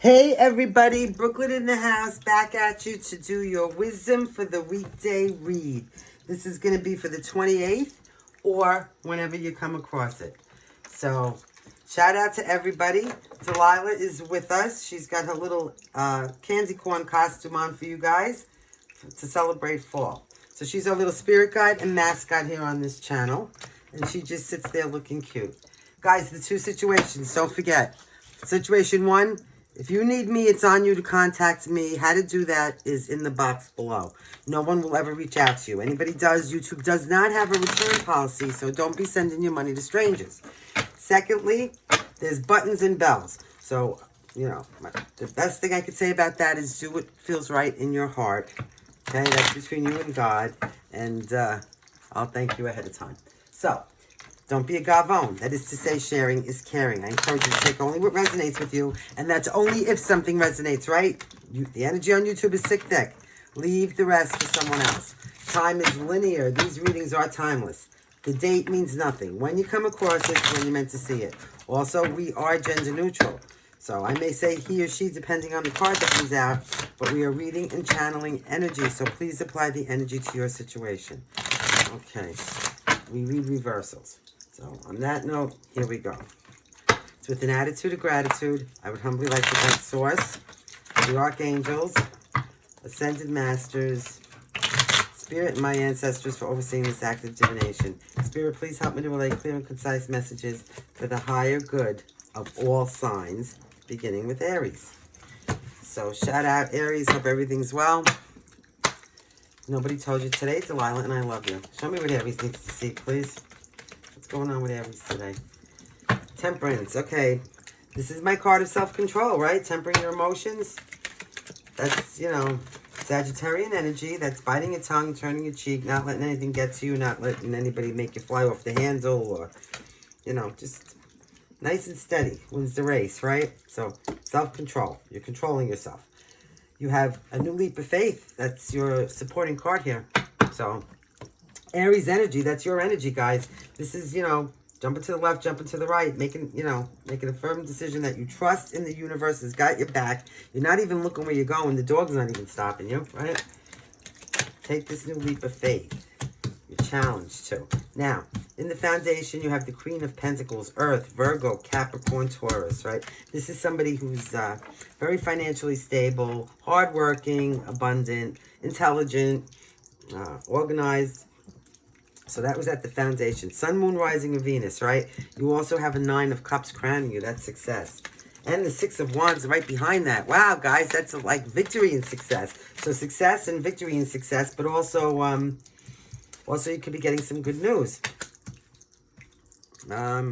Hey everybody, Brooklyn in the house, back at you to do your wisdom for the weekday read. This is going to be for the 28th or whenever you come across it. So, shout out to everybody. Delilah is with us. She's got her little candy corn costume on for you guys to celebrate fall. So she's our little spirit guide and mascot here on this channel. And she just sits there looking cute. Guys, the two situations, don't forget. Situation one, if you need me, it's on you to contact me. How to do that is in the box below. No one will ever reach out to you. Anybody does, YouTube does not have a return policy, so don't be sending your money to strangers. Secondly, there's buttons and bells. So, you know, the best thing I could say about that is do what feels right in your heart. Okay, that's between you and God. And I'll thank you ahead of time. So, don't be a gavone. That is to say, sharing is caring. I encourage you to take only what resonates with you, and that's only if something resonates, right? The energy on YouTube is thick. Leave the rest for someone else. Time is linear. These readings are timeless. The date means nothing. When you come across it, when you're meant to see it. Also, we are gender neutral. So I may say he or she depending on the card that comes out, but we are reading and channeling energy, so please apply the energy to your situation. Okay, we read reversals. So on that note, here we go. So with an attitude of gratitude, I would humbly like to thank Source, the Archangels, Ascended Masters, Spirit, and my ancestors for overseeing this act of divination. Spirit, please help me to relay clear and concise messages for the higher good of all signs, beginning with Aries. So shout out Aries, hope everything's well. Nobody told you today, Delilah, and I love you. Show me what Aries needs to see, please. What's going on with Aries today? Temperance, okay. This is my card of self-control, right? Tempering your emotions. That's, you know, Sagittarian energy. That's biting your tongue, turning your cheek, not letting anything get to you, not letting anybody make you fly off the handle, or, you know, just nice and steady wins the race, right? So, self-control. You're controlling yourself. You have a new leap of faith. That's your supporting card here. So, Aries energy, that's your energy, guys. This is, you know, jumping to the left, jumping to the right, making a firm decision that you trust in the universe has got your back. You're not even looking where you're going. The dog's not even stopping you, right? Take this new leap of faith. You're challenged to. Now, in the foundation, you have the Queen of Pentacles, Earth, Virgo, Capricorn, Taurus, right? This is somebody who's very financially stable, hardworking, abundant, intelligent, organized. So that was at the foundation. Sun, Moon, Rising, and Venus, right? You also have a 9 of Cups crowning you. That's success. And the 6 of Wands right behind that. Wow, guys, that's like victory and success. So success and victory and success, but also you could be getting some good news. All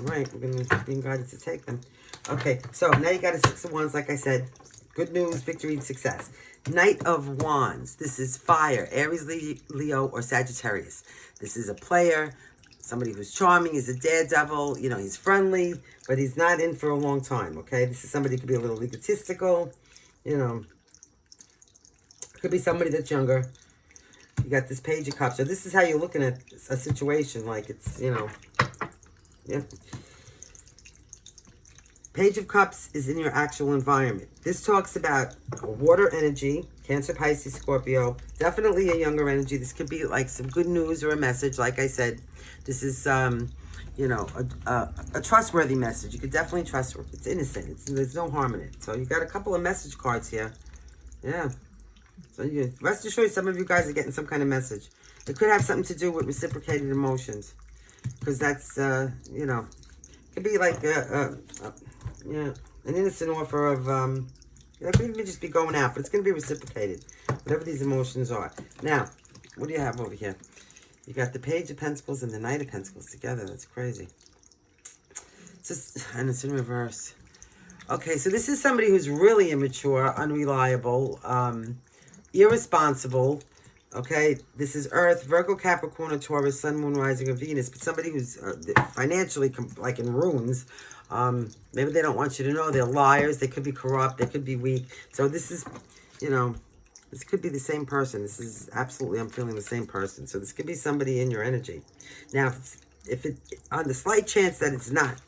right, we're going to be guided to take them. Okay, so now you got a 6 of Wands, like I said. Good news, victory, and success. Knight of Wands. This is fire. Aries, Leo, or Sagittarius. This is a player. Somebody who's charming. He's a daredevil. You know, he's friendly, but he's not in for a long time, okay? This is somebody who could be a little egotistical. You know, could be somebody that's younger. You got this Page of Cups. So this is how you're looking at a situation. Like it's, you know, yeah. Page of Cups is in your actual environment. This talks about water energy, Cancer, Pisces, Scorpio. Definitely a younger energy. This could be like some good news or a message. Like I said, this is, you know, a trustworthy message. You could definitely trust. It's innocent. There's no harm in it. So you got a couple of message cards here. Yeah. So you rest assured, some of you guys are getting some kind of message. It could have something to do with reciprocated emotions. Because that's, you know, it could be like yeah, an innocent offer of, it could even just be going out, but it's going to be reciprocated, whatever these emotions are. Now, what do you have over here? You got the Page of Pentacles and the Knight of Pentacles together. That's crazy. And it's in reverse. Okay, so this is somebody who's really immature, unreliable, irresponsible. Okay, this is Earth, Virgo, Capricorn, or Taurus, Sun, Moon, Rising, or Venus. But somebody who's financially like in ruins. Maybe they don't want you to know. They're liars. They could be corrupt. They could be weak. So this is, you know, this could be the same person. This is absolutely, I'm feeling the same person. So this could be somebody in your energy. Now, if it on the slight chance that it's not,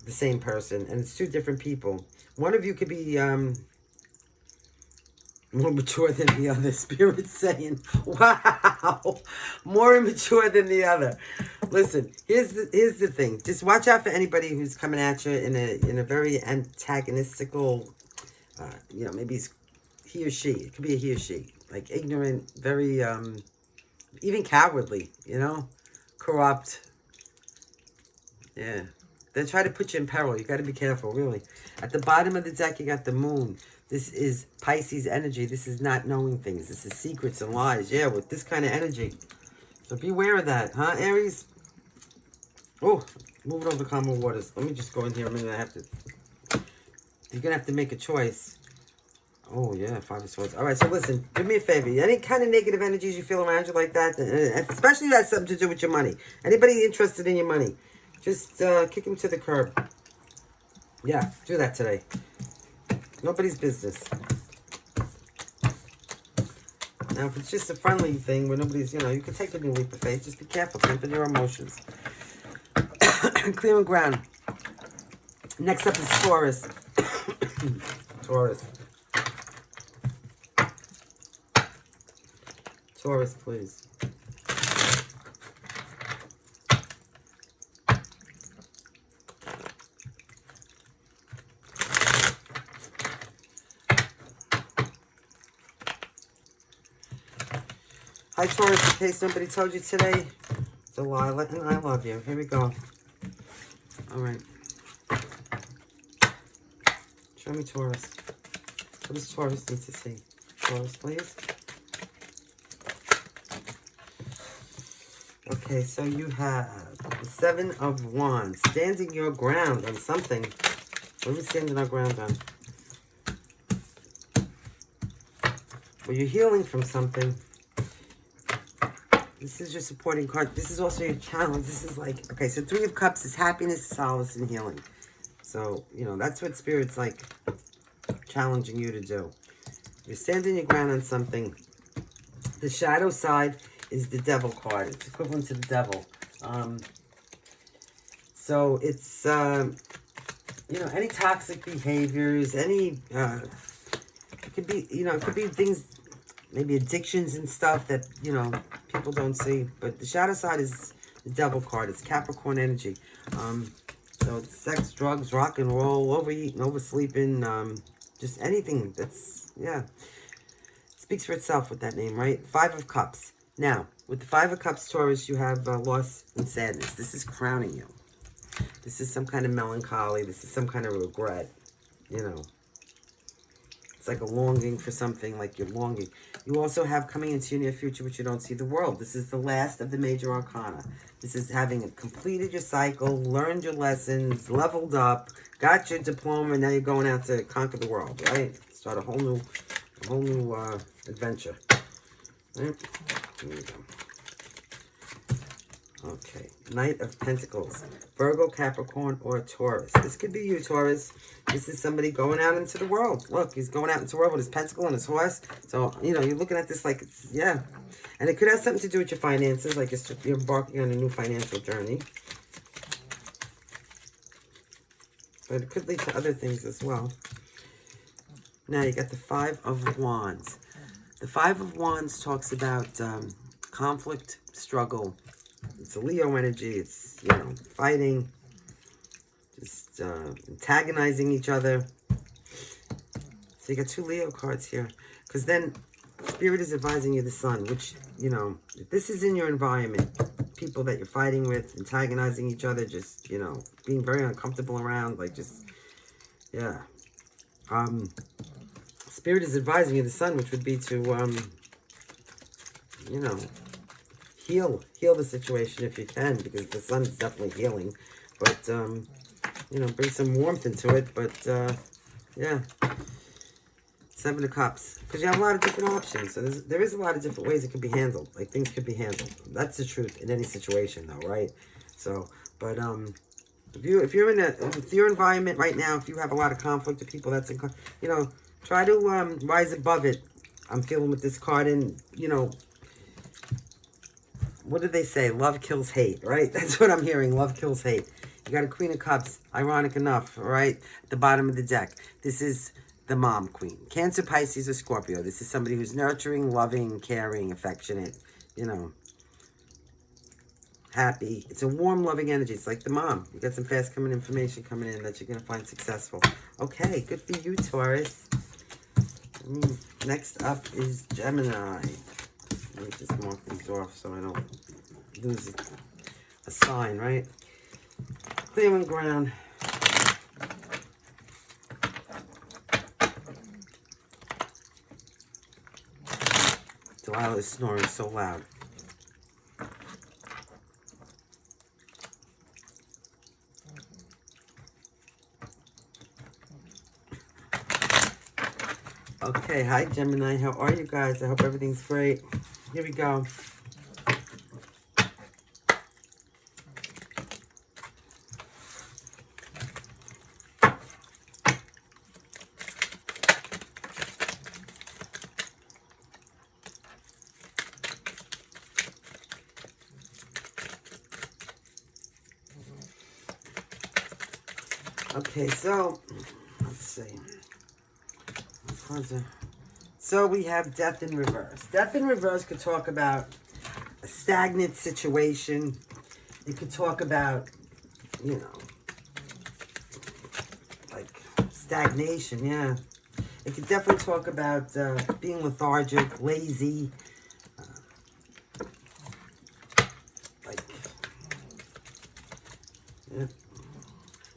the same person, and it's two different people. One of you could be more mature than the other. Spirit's saying, wow, more immature than the other. Listen, here's the thing. Just watch out for anybody who's coming at you in a very antagonistical, you know, maybe it's he or she. It could be a he or she. Like ignorant, very, even cowardly, you know, corrupt. Yeah. They try to put you in peril. You got to be careful, really. At the bottom of the deck, you got the moon. This is Pisces energy. This is not knowing things. This is secrets and lies. Yeah, with this kind of energy. So beware of that, huh, Aries? Oh, moving over calmer waters. Let me just go in here a minute. I have to... You're going to have to make a choice. Oh, yeah, Five of Swords. All right, so listen. Do me a favor. Any kind of negative energies you feel around you like that, especially if that has something to do with your money. Anybody interested in your money, just kick them to the curb. Yeah, do that today. Nobody's business. Now, if it's just a friendly thing where nobody's, you know, you can take a new leap of faith. Just be careful. Temper your emotions. Clearing ground. Next up is Taurus. Taurus. Taurus, please. Hi, Taurus, in case nobody told you today, Delilah and I love you. Here we go. All right. Show me Taurus. What does Taurus need to see? Taurus, please. Okay, so you have the Seven of Wands. Standing your ground on something. What are we standing our ground on? Well, you're healing from something. This is your supporting card. This is also your challenge. This is like, okay, so Three of Cups is happiness, solace, and healing. So, you know, that's what Spirit's like challenging you to do. You're standing your ground on something. The shadow side is the Devil card. It's equivalent to the Devil. So it's, you know, any toxic behaviors, any, it could be, you know, it could be things, maybe addictions and stuff that, you know, people don't see. But the shadow side is the Devil card. It's Capricorn energy. So it's sex, drugs, rock and roll, overeating, oversleeping, just anything that's, yeah. Speaks for itself with that name, right? Five of Cups. Now, with the Five of Cups, Taurus, you have loss and sadness. This is crowning you. This is some kind of melancholy. This is some kind of regret, you know. It's like a longing for something, like you're longing. You also have coming into your near future, which you don't see, the World. This is the last of the major arcana. This is having completed your cycle, learned your lessons, leveled up, got your diploma, and now you're going out to conquer the world, right? Start a whole new adventure. Right? Here we go. Okay, Knight of Pentacles, Virgo, Capricorn, or Taurus. This could be you, Taurus. This is somebody going out into the world. Look, he's going out into the world with his pentacle and his horse. So, you know, you're looking at this like, it's, yeah. And it could have something to do with your finances, like you're embarking on a new financial journey. But it could lead to other things as well. Now, you got the Five of Wands. The Five of Wands talks about conflict, struggle. It's a Leo energy. It's, you know, fighting, just antagonizing each other. So you got two Leo cards here. Because then Spirit is advising you the Sun, which, you know, if this is in your environment, people that you're fighting with, antagonizing each other, just, you know, being very uncomfortable around, like just, yeah. Spirit is advising you the Sun, which would be to, you know, heal the situation if you can, because the Sun is definitely healing. But, you know, bring some warmth into it. But, yeah. Seven of Cups. Because you have a lot of different options. So there is a lot of different ways it could be handled. Like, things could be handled. That's the truth in any situation, though, right? So, but, if you're in your environment right now, if you have a lot of conflict with people that's in, you know, try to rise above it. I'm feeling with this card, and, you know, what do they say? Love kills hate, right? That's what I'm hearing. Love kills hate. You got a Queen of Cups, ironic enough, all right? At the bottom of the deck. This is the mom queen. Cancer, Pisces, or Scorpio. This is somebody who's nurturing, loving, caring, affectionate, you know, happy. It's a warm, loving energy. It's like the mom. You got some fast coming information coming in that you're going to find successful. Okay, good for you, Taurus. Next up is Gemini. Let me just mark these off so I don't lose a sign, right? Clearing ground. Delilah is snoring so loud. Okay, hi Gemini, how are you guys? I hope everything's great. Here we go. Okay, so let's see. So we have death in reverse. Death in reverse could talk about a stagnant situation. It could talk about, you know, like stagnation, yeah. It could definitely talk about being lethargic, lazy, like, yeah.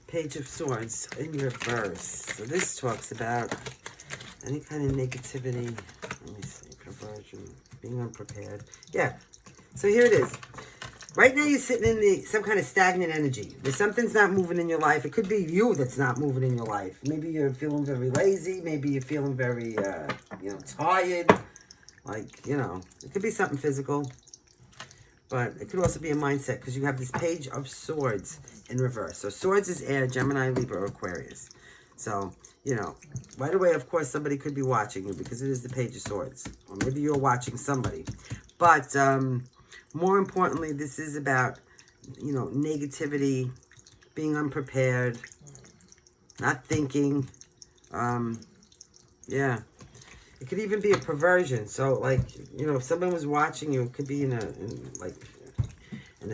Page of Swords in reverse. So this talks about any kind of negativity. Let me see. Perversion. Being unprepared. Yeah. So here it is. Right now you're sitting in some kind of stagnant energy. There's something's not moving in your life. It could be you that's not moving in your life. Maybe you're feeling very lazy. Maybe you're feeling very, you know, tired. Like, you know, it could be something physical. But it could also be a mindset because you have this Page of Swords in reverse. So Swords is air, Gemini, Libra, or Aquarius. So, you know, right away, of course, somebody could be watching you because it is the Page of Swords. Or maybe you're watching somebody. But more importantly, this is about, you know, negativity, being unprepared, not thinking. Yeah. It could even be a perversion. So, like, you know, if someone was watching you, it could be in a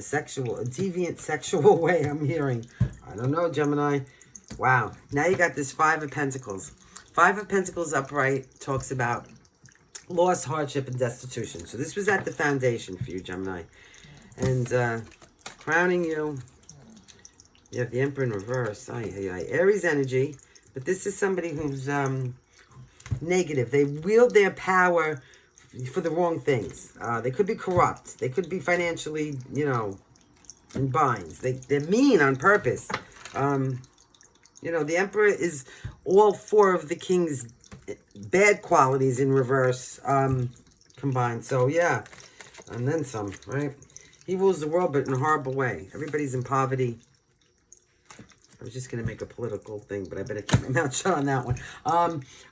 sexual, a deviant sexual way, I'm hearing. I don't know, Gemini. Wow. Now you got this Five of Pentacles. Five of Pentacles upright talks about loss, hardship, and destitution. So this was at the foundation for you, Gemini. And crowning you, you have the Emperor in reverse. Aries energy. But this is somebody who's negative. They wield their power for the wrong things. They could be corrupt. They could be financially, you know, in binds. They're mean on purpose. You know, the Emperor is all four of the King's bad qualities in reverse combined. So, yeah. And then some, right? He rules the world, but in a horrible way. Everybody's in poverty. I was just going to make a political thing, but I better keep my mouth shut on that one.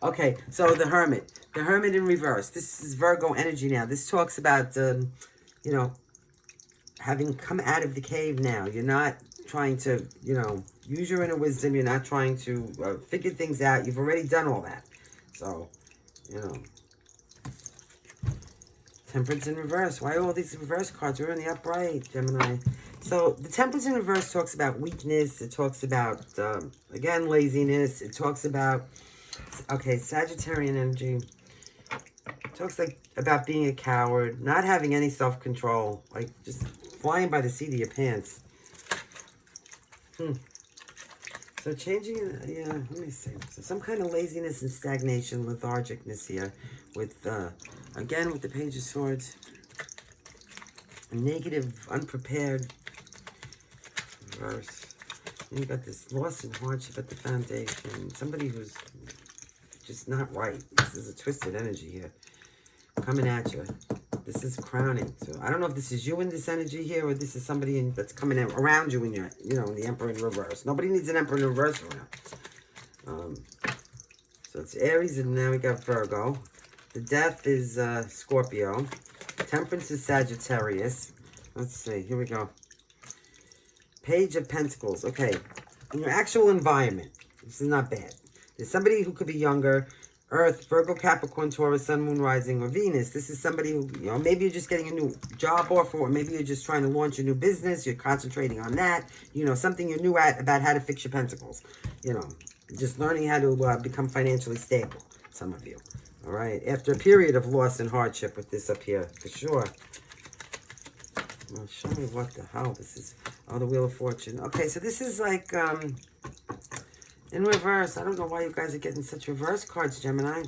Okay, so the Hermit. The Hermit in reverse. This is Virgo energy now. This talks about, you know, having come out of the cave now. You're not trying to, you know, use your inner wisdom. You're not trying to figure things out. You've already done all that. So, you know. Temperance in reverse. Why are all these reverse cards? We're in the upright, Gemini. So the Temperance in reverse talks about weakness. It talks about, again, laziness. It talks about, okay, Sagittarian energy. It talks like about being a coward, not having any self-control, like just flying by the seat of your pants. So changing, yeah, let me see. So some kind of laziness and stagnation, lethargicness here with, again, with the Page of Swords. A negative, unprepared reverse. And you got this loss and hardship at the foundation. Somebody who's just not right. This is a twisted energy here coming at you. This is crowning. So I don't know if this is you in this energy here or this is somebody that's coming in, around you in your, you know, in the Emperor in reverse. Nobody needs an Emperor in reverse around. So it's Aries and now we got Virgo. The Death is Scorpio. Temperance is Sagittarius. Let's see. Here we go. Page of Pentacles. Okay. In your actual environment, this is not bad. There's somebody who could be younger. Earth, Virgo, Capricorn, Taurus, Sun, Moon, Rising, or Venus. This is somebody who, you know, maybe you're just getting a new job offer, or maybe you're just trying to launch a new business. You're concentrating on that. You know, something you're new at about how to fix your pentacles. You know, just learning how to become financially stable, some of you. All right. After a period of loss and hardship with this up here, for sure. Well, show me what the hell this is. Oh, the Wheel of Fortune. Okay, so this is like, in reverse. I don't know why you guys are getting such reverse cards, Gemini.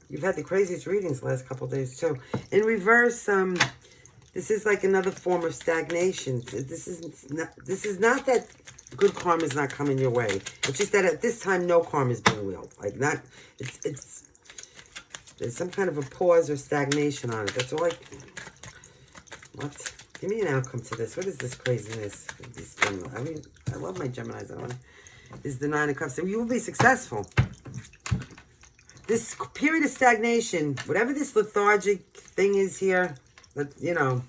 You've had the craziest readings the last couple of days, too. In reverse, this is like another form of stagnation. This is not that good karma is not coming your way. It's just that at this time, no karma is being wheeled. Like, not, there's some kind of a pause or stagnation on it. That's all what? Give me an outcome to this. What is this craziness? I mean, I love my Geminis. I don't want to. Is the Nine of Cups. So you will be successful. This period of stagnation, whatever this lethargic thing is here, you know,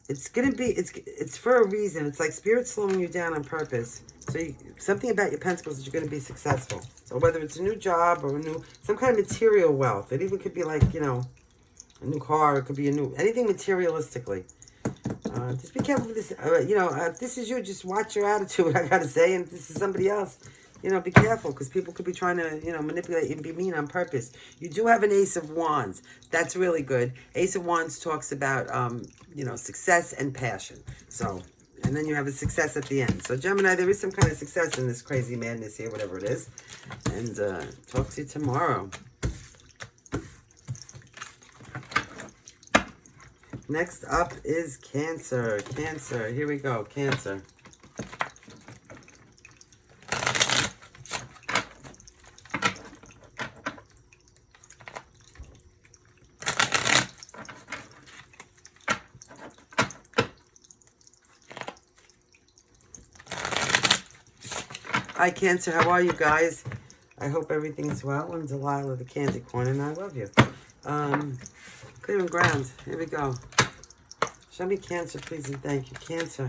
it's going to be, it's for a reason. It's like Spirit slowing you down on purpose. So something about your pentacles is you're going to be successful. So whether it's a new job or some kind of material wealth, it even could be like, you know, a new car. It could be anything materialistically. Just be careful with this. You know, if this is you, just watch your attitude, I gotta say. And if this is somebody else, you know, be careful. Because people could be trying to, you know, manipulate you and be mean on purpose. You do have an Ace of Wands. That's really good. Ace of Wands talks about, you know, success and passion. So, and then you have a success at the end. So, Gemini, there is some kind of success in this crazy madness here, whatever it is. And talk to you tomorrow. Next up is Cancer. Cancer. Here we go. Cancer. Hi, Cancer. How are you guys? I hope everything's well. I'm Delilah, the Candy Corn, and I love you. Clearing ground. Here we go. Show me Cancer, please, and thank you. Cancer.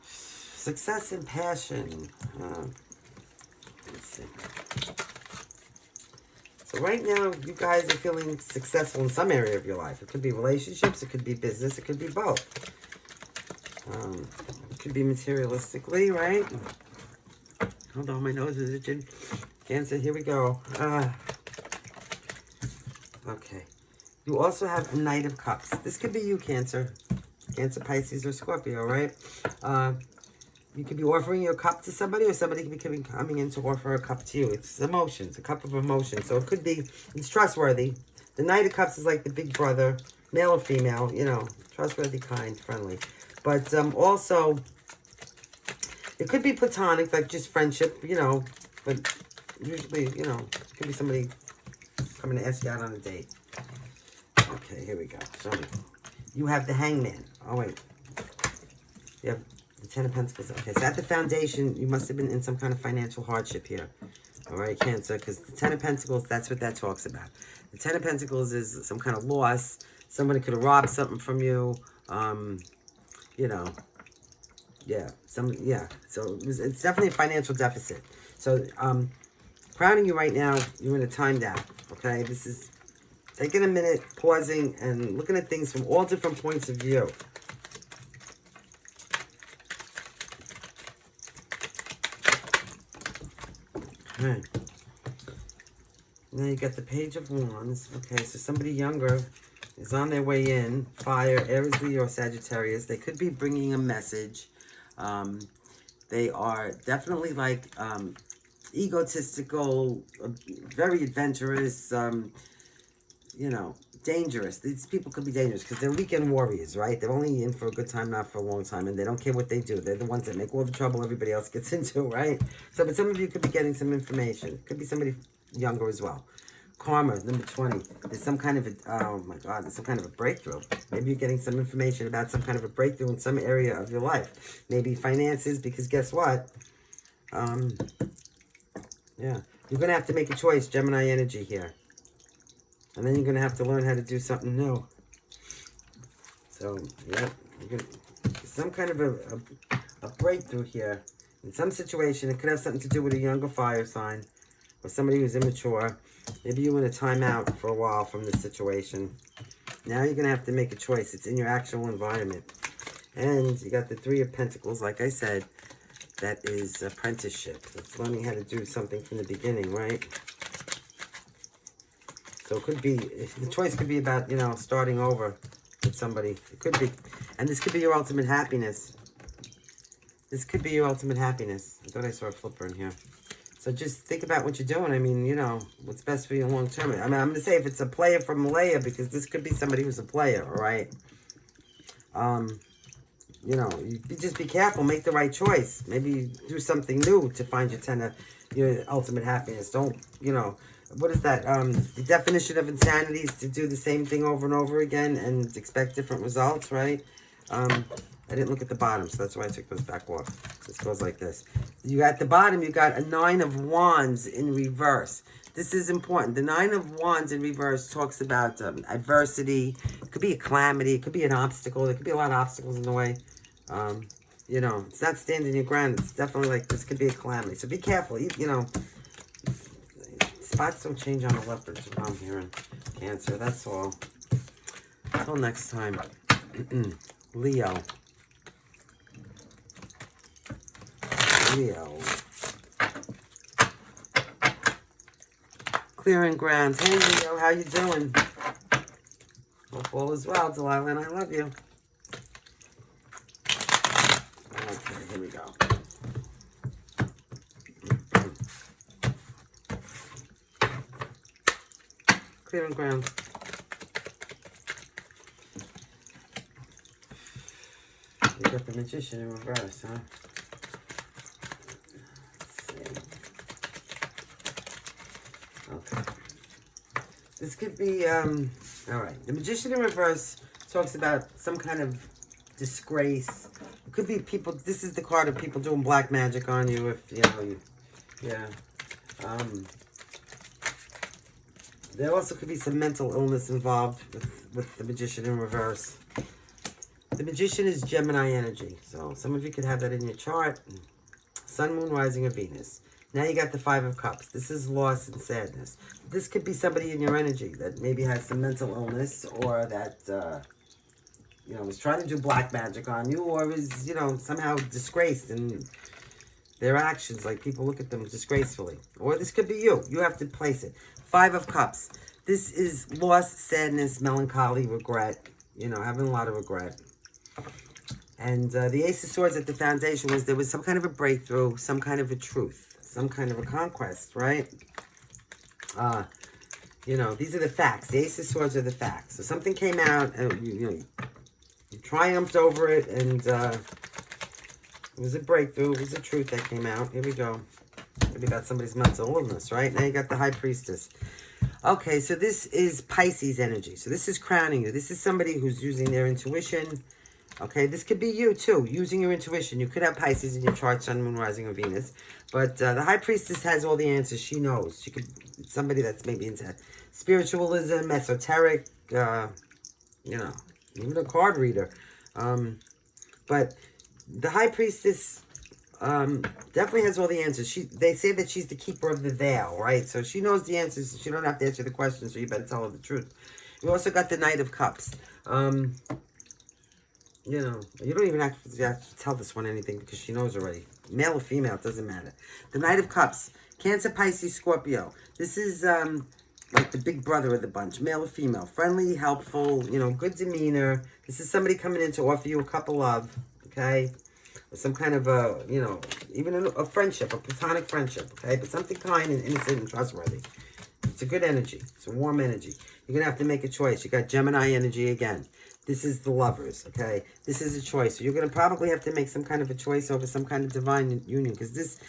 Success and passion. Let's see. So right now, you guys are feeling successful in some area of your life. It could be relationships, it could be business, it could be both. It could be materialistically, right? Hold on, my nose is itching. Cancer, here we go. Okay. You also have a Knight of Cups. This could be you, Cancer. Cancer, Pisces, or Scorpio, right? You could be offering your cup to somebody, or somebody could be coming in to offer a cup to you. It's emotions, a cup of emotion. So it could be, it's trustworthy. The Knight of Cups is like the big brother, male or female, you know, trustworthy, kind, friendly. But also, it could be platonic, like just friendship, you know, but usually, you know, it could be somebody coming to ask you out on a date. Okay, here we go. So you have the Hangman. Oh, wait. You have the Ten of Pentacles. Okay, so at the foundation, you must have been in some kind of financial hardship here. All right, Cancer, because the Ten of Pentacles, that's what that talks about. The Ten of Pentacles is some kind of loss. Somebody could have robbed something from you. You know, yeah, so it's definitely a financial deficit. So, crowning you right now, you're in a time down, okay? This is taking a minute, pausing, and looking at things from all different points of view. Okay. Now you got the Page of Wands. Okay, so somebody younger is on their way in. Fire, Aries, Leo, or Sagittarius. They could be bringing a message. They are definitely like egotistical, very adventurous, you know, dangerous. These people could be dangerous because they're weekend warriors, right? They're only in for a good time, not for a long time, and they don't care what they do. They're the ones that make all the trouble everybody else gets into, right? So, but some of you could be getting some information. Could be somebody younger as well. Karma, number 20. There's some kind of a, oh my God, there's some kind of a breakthrough. Maybe you're getting some information about some kind of a breakthrough in some area of your life. Maybe finances, because guess what? Yeah, you're going to have to make a choice, Gemini energy here. And then you're going to have to learn how to do something new. So, yeah, you're gonna, some kind of a breakthrough here. In some situation, it could have something to do with a younger fire sign or somebody who's immature. Maybe you want to time out for a while from this situation. Now you're going to have to make a choice. It's in your actual environment. And you got the Three of Pentacles, like I said. That is apprenticeship. It's learning how to do something from the beginning, right? So it could be, the choice could be about, you know, starting over with somebody. It could be. And this could be your ultimate happiness. This could be your ultimate happiness. I thought I saw a flipper in here. So just think about what you're doing. I mean, you know, what's best for you long term. I mean, I'm going to say if it's a player from Malaya, because this could be somebody who's a player, all right? You know, you just be careful. Make the right choice. Maybe do something new to find your ultimate happiness. Don't, you know, what is that? The definition of insanity is to do the same thing over and over again and expect different results, right? I didn't look at the bottom, so that's why I took those back off. This goes like this. You got the bottom, you got a 9 of Wands in reverse. This is important. The 9 of Wands in reverse talks about adversity. It could be a calamity. It could be an obstacle. There could be a lot of obstacles in the way. You know, it's not standing your ground. It's definitely like this could be a calamity. So be careful. You know, spots don't change on the leopards. What I'm hearing. Cancer, that's all. Until next time. Leo. Clearing grounds. Hey, Leo, how you doing? Hope all is well, Delilah, and I love you. Okay, here we go. Clearing grounds. You got the Magician in reverse, huh? Okay. This could be, all right. The Magician in reverse talks about some kind of disgrace. It could be people, this is the card of people doing black magic on you if, you know, yeah. There also could be some mental illness involved with the Magician in reverse. The Magician is Gemini energy, so some of you could have that in your chart. Sun, Moon, Rising, or Venus. Now you got the 5 of Cups. This is loss and sadness. This could be somebody in your energy that maybe has some mental illness or that, you know, is trying to do black magic on you or is, you know, somehow disgraced in their actions. Like people look at them disgracefully. Or this could be you. You have to place it. 5 of Cups. This is loss, sadness, melancholy, regret. You know, having a lot of regret. And the Ace of Swords at the foundation was there was some kind of a breakthrough, some kind of a truth, some kind of a conquest, right? You know, these are the facts. The Ace of Swords are the facts. So something came out, and you triumphed over it, and it was a breakthrough. It was a truth that came out. Here we go. Maybe about somebody's mental illness, right? Now you got the High Priestess. Okay, so this is Pisces energy. So this is crowning you. This is somebody who's using their intuition. Okay, this could be you too, using your intuition. You could have Pisces in your chart, Sun, Moon, Rising, or Venus. But the High Priestess has all the answers. She knows. She could, somebody that's maybe into spiritualism, esoteric, you know, even a card reader. But the High Priestess definitely has all the answers. They say that she's the keeper of the veil, right? So she knows the answers. She don't have to answer the questions, so you better tell her the truth. You also got the Knight of Cups. You know, you don't even have to tell this one anything because she knows already. Male or female, it doesn't matter. The Knight of Cups. Cancer, Pisces, Scorpio. This is like the big brother of the bunch. Male or female. Friendly, helpful, you know, good demeanor. This is somebody coming in to offer you a cup of love, okay? Or some kind of a, you know, even a friendship, a platonic friendship, okay? But something kind and innocent and trustworthy. It's a good energy. It's a warm energy. You're going to have to make a choice. You got Gemini energy again. This is the Lovers, okay? This is a choice. So you're going to probably have to make some kind of a choice over some kind of divine union. Because this,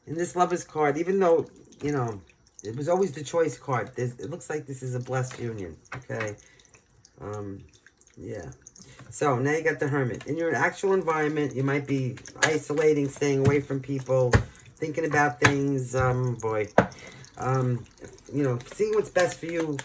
in this Lovers card, even though, you know, it was always the choice card, it looks like this is a blessed union, okay? Yeah. So now you got the Hermit. In your actual environment, you might be isolating, staying away from people, thinking about things, boy. You know, seeing what's best for you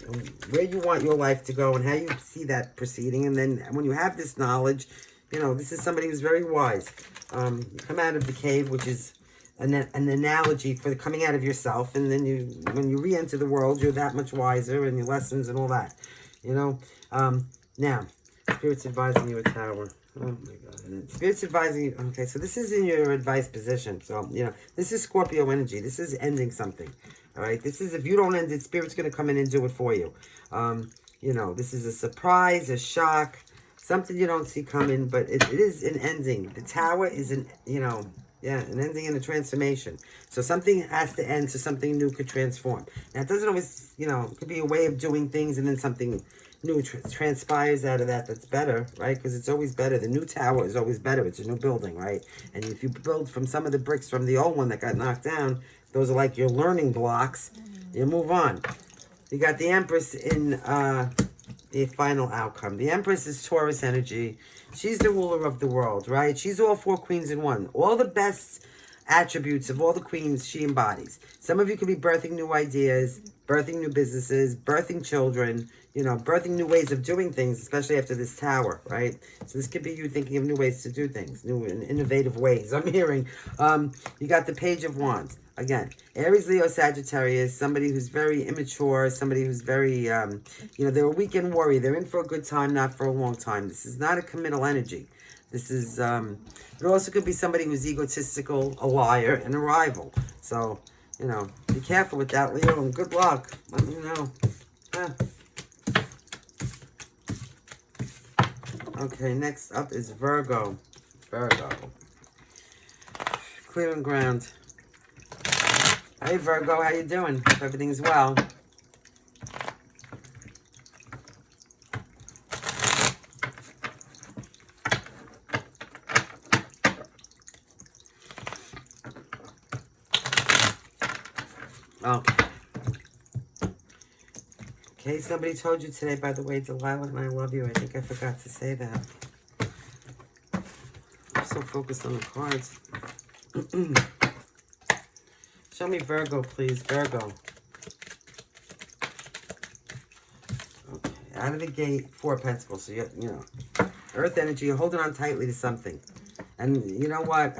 and where you want your life to go and how you see that proceeding. And then when you have this knowledge, you know, this is somebody who's very wise. You come out of the cave, which is an analogy for coming out of yourself. And then when you re-enter the world, you're that much wiser, and your lessons and all that, you know. Now, Spirit's advising you a Tower. Oh my God. And Spirit's advising you. Okay, so this is in your advice position. So, you know, this is Scorpio energy. This is ending something. All right, this is, if you don't end it, Spirit's going to come in and do it for you. You know, this is a surprise, a shock, something you don't see coming, but it is an ending. The Tower is an, you know, yeah, an ending and a transformation. So something has to end so something new could transform. Now, it doesn't always, you know, it could be a way of doing things and then something new transpires out of that that's better, right? Because it's always better. The new tower is always better. It's a new building, right? And if you build from some of the bricks from the old one that got knocked down, those are like your learning blocks. You move on. You got the Empress in the final outcome. The Empress is Taurus energy. She's the ruler of the world, right? She's all 4 queens in one. All the best attributes of all the queens she embodies. Some of you could be birthing new ideas, birthing new businesses, birthing children, you know, birthing new ways of doing things, especially after this Tower, right? So this could be you thinking of new ways to do things, new and innovative ways. I'm hearing. You got the Page of Wands. Again, Aries, Leo, Sagittarius, somebody who's very immature, somebody who's very, you know, they're a weekend warrior. They're in for a good time, not for a long time. This is not a committal energy. This is, it also could be somebody who's egotistical, a liar, and a rival. So, you know, be careful with that, Leo, and good luck. Let me know. Okay, next up is Virgo. Virgo. Clearing ground. Hey, Virgo, how you doing? Hope everything's well. Okay. Okay, somebody told you today, by the way, Delilah, and I love you. I think I forgot to say that. I'm so focused on the cards. Show me Virgo, please. Virgo. Okay, out of the gate, 4 Pentacles. So, you know, Earth energy, you're holding on tightly to something. And you know what?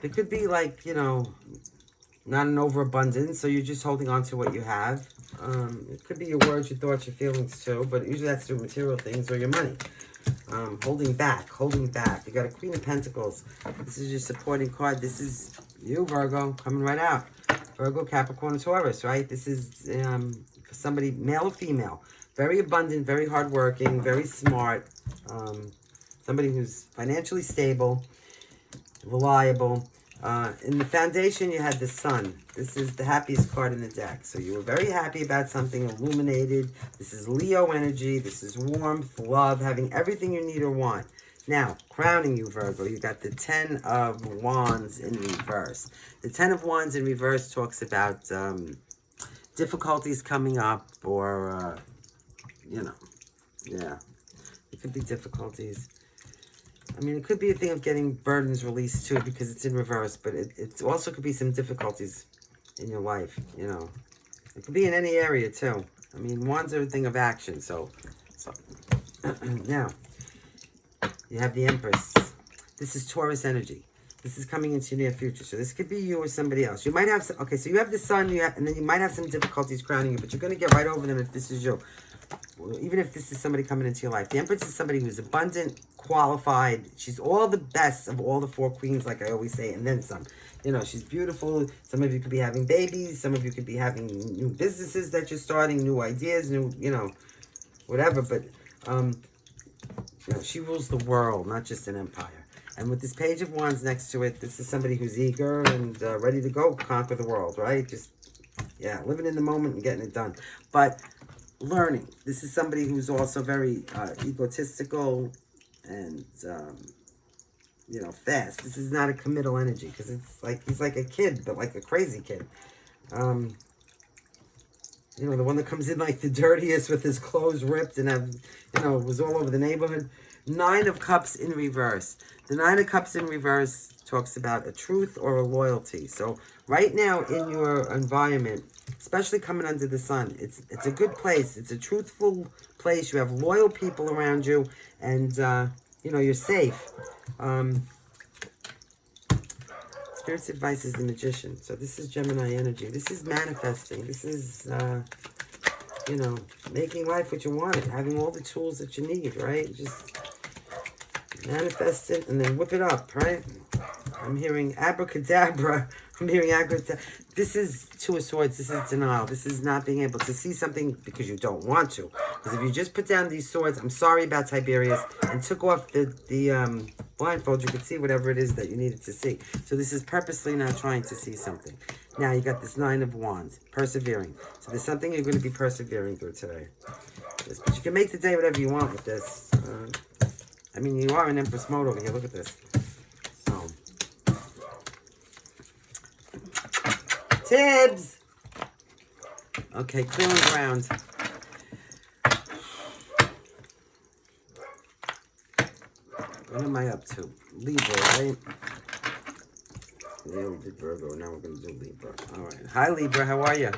It could be like, you know, not an overabundance, so you're just holding on to what you have. It could be your words, your thoughts, your feelings too, but usually that's through material things or your money. Holding back, holding back. You got a Queen of Pentacles. This is your supporting card. This is you, Virgo, coming right out. Virgo, Capricorn, Taurus, right? This is for somebody, male or female. Very abundant, very hardworking, very smart. Somebody who's financially stable, reliable. In the foundation, you had the Sun. This is the happiest card in the deck. So you were very happy about something, illuminated. This is Leo energy. This is warmth, love, having everything you need or want. Now, crowning you, Virgo, you got the 10 of Wands in reverse. The 10 of Wands in reverse talks about difficulties coming up or, you know, yeah. It could be difficulties. I mean, it could be a thing of getting burdens released too because it's in reverse, but it also could be some difficulties in your life, you know. It could be in any area too. I mean, wands are a thing of action, so now, you have the Empress. This is Taurus energy. This is coming into your near future, so this could be you or somebody else. You might have some, okay, so you have the Sun, and then you might have some difficulties crowning you, but you're going to get right over them if this is you. Even if this is somebody coming into your life. The Empress is somebody who's abundant, qualified. She's all the best of all the 4 queens, like I always say, and then some. You know, she's beautiful. Some of you could be having babies. Some of you could be having new businesses that you're starting, new ideas, new, you know, whatever. But, you know, she rules the world, not just an empire. And with this Page of Wands next to it, this is somebody who's eager and ready to go conquer the world, right? Just, yeah, living in the moment and getting it done. But learning. This is somebody who's also very egotistical and, you know, fast. This is not a committal energy because it's like, he's like a kid, but like a crazy kid. You know, the one that comes in like the dirtiest with his clothes ripped and have, you know, was all over the neighborhood. 9 of Cups in reverse. The 9 of Cups in reverse talks about a truth or a loyalty. So right now in your environment, especially coming under the sun. It's a good place. It's a truthful place. You have loyal people around you, and you know, you're safe. Spirit's advice is the Magician. So this is Gemini energy. This is manifesting. This is, you know, making life what you want it. Having all the tools that you need, right? Just manifest it and then whip it up, right? I'm hearing abracadabra. I'm hearing abracadabra. This is Two of Swords. This is denial. This is not being able to see something because you don't want to. Because if you just put down these swords, I'm sorry about Tiberius, and took off the blindfold, you could see whatever it is that you needed to see. So this is purposely not trying to see something. Now you got this Nine of Wands, persevering. So there's something you're going to be persevering through today. But you can make the day whatever you want with this. I mean, you are in Empress mode over here. Look at this. So, Tibbs! Okay, clearing ground. What am I up to? Libra, right? Yeah, we did Virgo. Now we're going to do Libra. All right. Hi, Libra. How are you?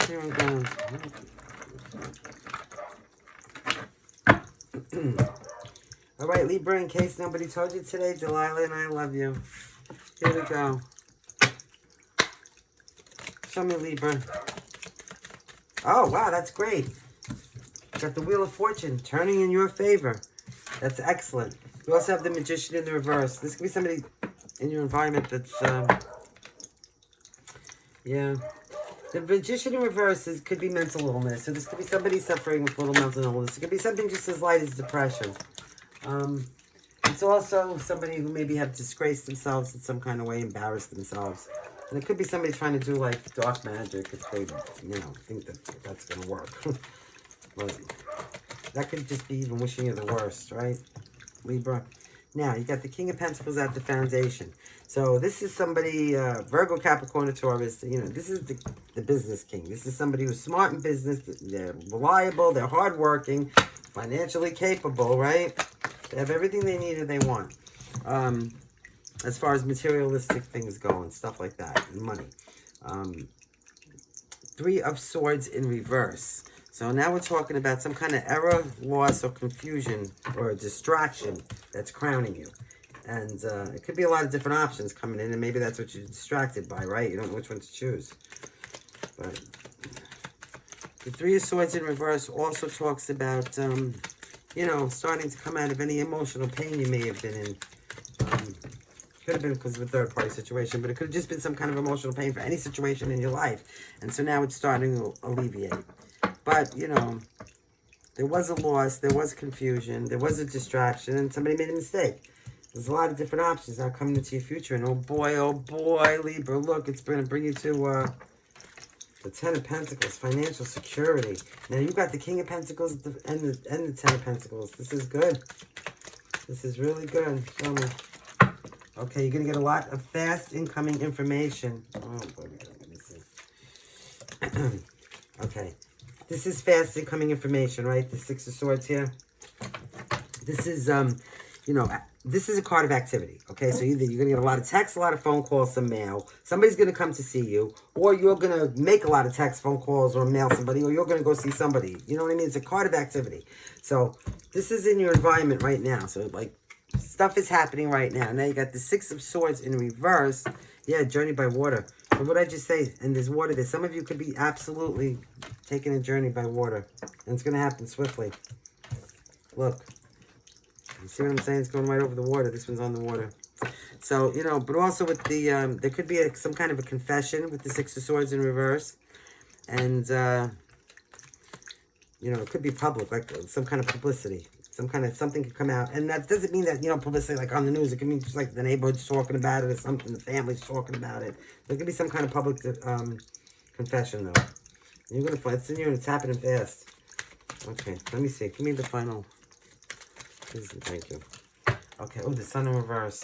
Clearing ground. All right, Libra, in case nobody told you today, Delilah and I love you. Here we go. Show me, Libra. Oh, wow, that's great. Got the Wheel of Fortune turning in your favor. That's excellent. You also have the Magician in the reverse. This could be somebody in your environment that's, yeah. The Magician in reverse could be mental illness. So this could be somebody suffering with little mental illness. It could be something just as light as depression. It's also somebody who maybe have disgraced themselves in some kind of way, embarrassed themselves. And it could be somebody trying to do like dark magic if they, you know, think that that's going to work. But that could just be even wishing you the worst, right, Libra? Now, you got the King of Pentacles at the foundation. So this is somebody, Virgo, Capricorn, or Taurus, you know, this is the business king. This is somebody who's smart in business. They're reliable. They're hardworking, financially capable, right? They have everything they need and they want. As far as materialistic things go and stuff like that, and money. Three of Swords in reverse. So now we're talking about some kind of error, loss, or confusion, or a distraction that's crowning you. And it could be a lot of different options coming in, and maybe that's what you're distracted by, right? You don't know which one to choose. But the Three of Swords in reverse also talks about, you know, starting to come out of any emotional pain you may have been in. Could have been because of a third-party situation, but it could have just been some kind of emotional pain for any situation in your life. And so now it's starting to alleviate. But, you know, there was a loss, there was confusion, there was a distraction, and somebody made a mistake. There's a lot of different options now coming into your future. And oh boy, Libra, look, it's going to bring you to the Ten of Pentacles, financial security. Now, you've got the King of Pentacles and the Ten of Pentacles. This is good. This is really good. Show me. Okay, you're going to get a lot of fast incoming information. Oh, boy, let me see. Okay. This is fast incoming information, right? The Six of Swords here. This is, you know, this is a card of activity, okay? So either you're going to get a lot of texts, a lot of phone calls, some mail. Somebody's going to come to see you, or you're going to make a lot of texts, phone calls, or mail somebody, or you're going to go see somebody. You know what I mean? It's a card of activity. So this is in your environment right now. So, like, stuff is happening right now. Now you got the Six of Swords in reverse. Yeah, journey by water. So what I just say, and there's water there. Some of you could be absolutely taking a journey by water. And it's going to happen swiftly. Look. You see what I'm saying? It's going right over the water. This one's on the water. So, you know, but also with the, there could be some kind of a confession with the Six of Swords in reverse. And, you know, it could be public, like some kind of publicity. Some kind of, something could come out. And that doesn't mean that, you know, publicity like on the news. It could mean just like the neighborhood's talking about it or something. The family's talking about it. There could be some kind of public confession, though. You're going to find, it's in you and it's happening fast. Okay, let me see. Give me the final. Please and thank you. Okay, oh, the Sun in reverse.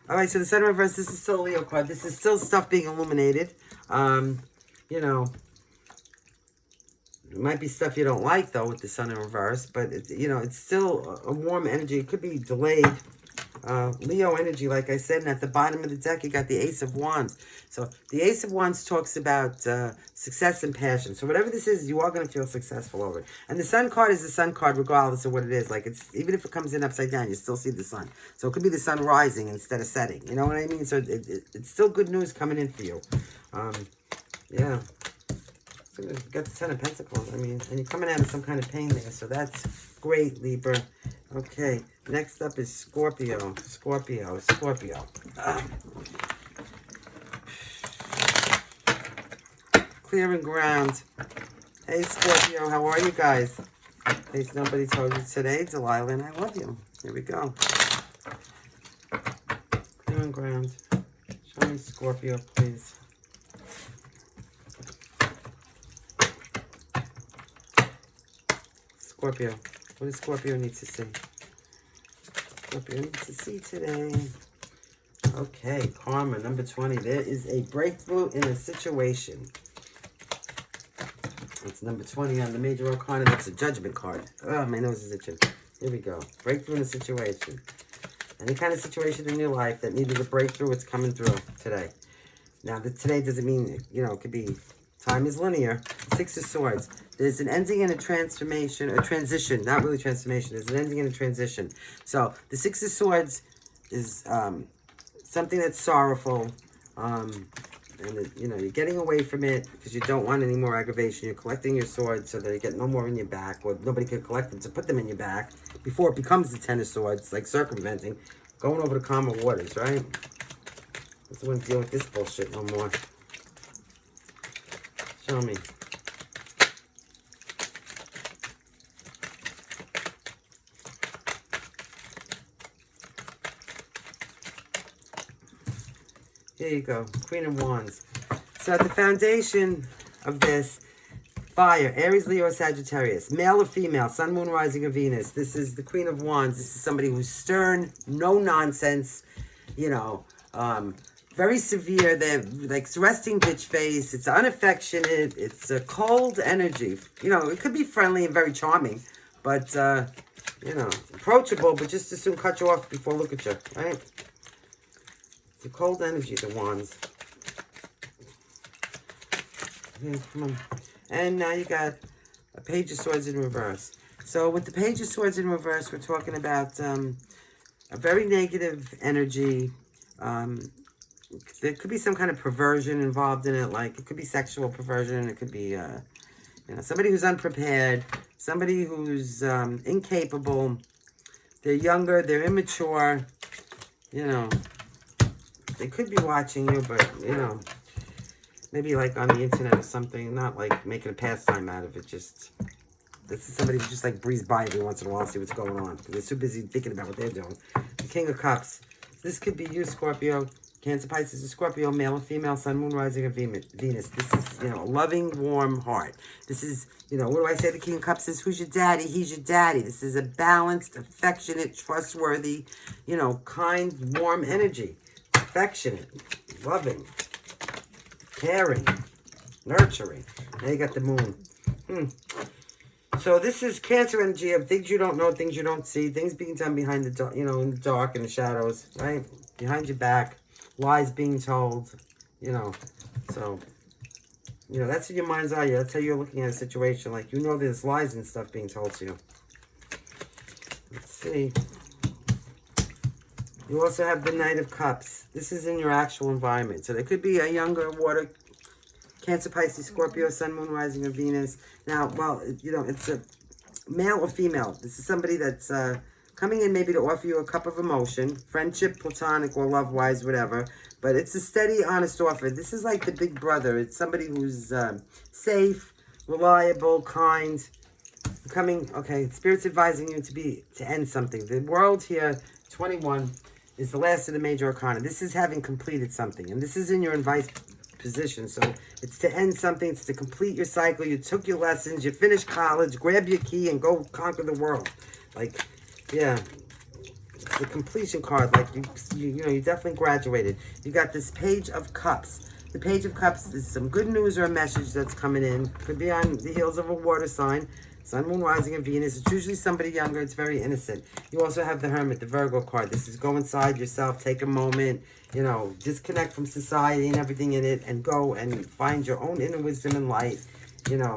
All right, so the Sun in reverse, this is still a Leo card. This is still stuff being illuminated. You know, It might be stuff you don't like, though, with the sun in reverse. But, it's still a warm energy. It could be delayed. Leo energy, like I said. And at the bottom of the deck, you got the Ace of Wands. So the Ace of Wands talks about success and passion. So whatever this is, you are going to feel successful over it. And the Sun card is the Sun card regardless of what it is. Like, even if it comes in upside down, you still see the sun. So it could be the sun rising instead of setting. You know what I mean? So it's still good news coming in for you. Yeah. So you got the Ten of Pentacles. I mean, and you're coming out of some kind of pain there. So that's great, Libra. Okay. Next up is Scorpio. Scorpio. Clearing ground. Hey, Scorpio, how are you guys? In case nobody told you today, Delilah and I love you. Here we go. Clearing ground. Show me Scorpio, please. Scorpio. What does Scorpio need to see? Scorpio needs to see today. Okay, karma, number 20. There is a breakthrough in a situation. It's number 20 on the major arcana. That's a judgment card. Oh, my nose is itching. Here we go. Breakthrough in a situation. Any kind of situation in your life that needed a breakthrough, it's coming through today. Now, today doesn't mean, it could be, time is linear. Six of Swords. There's an ending and a transformation, a transition. Not really transformation. There's an ending and a transition. So, the Six of Swords is something that's sorrowful. And, you're getting away from it because you don't want any more aggravation. You're collecting your swords so that you get no more in your back, or nobody can collect them to put them in your back before it becomes the Ten of Swords, like circumventing, going over to calmer waters, right? I don't want to deal with this bullshit no more. Show me. Here you go, Queen of Wands. So at the foundation of this, fire, Aries, Leo, Sagittarius, male or female, sun, moon, rising, or Venus. This is the Queen of Wands. This is somebody who's stern, no nonsense, very severe. They're like resting bitch face. It's unaffectionate. It's a cold energy. It could be friendly and very charming, but, approachable, but just as soon cut you off before look at you, right? It's a cold energy, the Wands. Okay, come on. And now you got a Page of Swords in reverse. So with the Page of Swords in reverse, we're talking about a very negative energy. There could be some kind of perversion involved in it. Like, it could be sexual perversion. It could be, somebody who's unprepared. Somebody who's incapable. They're younger. They're immature. They could be watching you, but, maybe like on the internet or something. Not like making a pastime out of it. This is somebody who just like breezes by every once in a while to see what's going on. Because they're too busy thinking about what they're doing. The King of Cups. This could be you, Scorpio. Cancer, Pisces, or Scorpio, male or female, sun, moon, rising, or Venus. This is, a loving, warm heart. This is, what do I say the King of Cups is? Who's your daddy? He's your daddy. This is a balanced, affectionate, trustworthy, kind, warm energy. Affectionate, loving, caring, nurturing. Now you got the moon. So this is Cancer energy of things you don't know, things you don't see, things being done behind the, in the dark, in the shadows, right? Behind your back, lies being told, So, that's in your mind's eye. That's how you're looking at a situation. Like, there's lies and stuff being told to you. Let's see. You also have the Knight of Cups. This is in your actual environment. So there could be a younger water, Cancer, Pisces, Scorpio, Sun, Moon, Rising, or Venus. Now, well, it's a male or female. This is somebody that's coming in maybe to offer you a cup of emotion, friendship, platonic, or love-wise, whatever. But it's a steady, honest offer. This is like the big brother. It's somebody who's safe, reliable, kind. Spirit's advising you to end something. The world here, 21, is the last of the major arcana. This is having completed something. And this is in your advice position. So it's to end something. It's to complete your cycle. You took your lessons. You finished college. Grab your key and go conquer the world. Like, yeah. It's the completion card. Like, you definitely graduated. You got this Page of Cups. The Page of Cups is some good news or a message that's coming in. Could be on the heels of a water sign. Sun, Moon, Rising, and Venus. It's usually somebody younger. It's very innocent. You also have the Hermit, the Virgo card. This is go inside yourself. Take a moment. You know, disconnect from society and everything in it. And go and find your own inner wisdom and light. You know,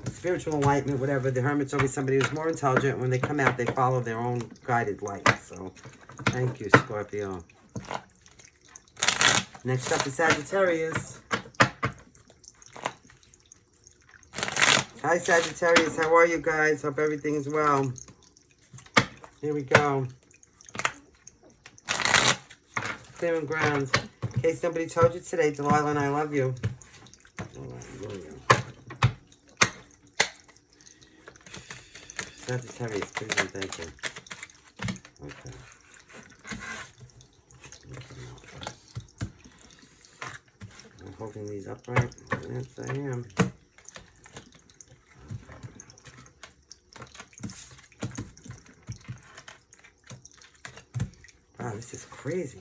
spiritual enlightenment, whatever. The Hermit's always somebody who's more intelligent. When they come out, they follow their own guided light. So, thank you, Scorpio. Next up is Sagittarius. Hi, Sagittarius. How are you guys? Hope everything is well. Here we go. Clearing ground. In case somebody told you today, Delilah and I love you. All right, here we go. Sagittarius, please and thank you. Okay. I'm holding these upright. Yes, I am. Wow, this is crazy.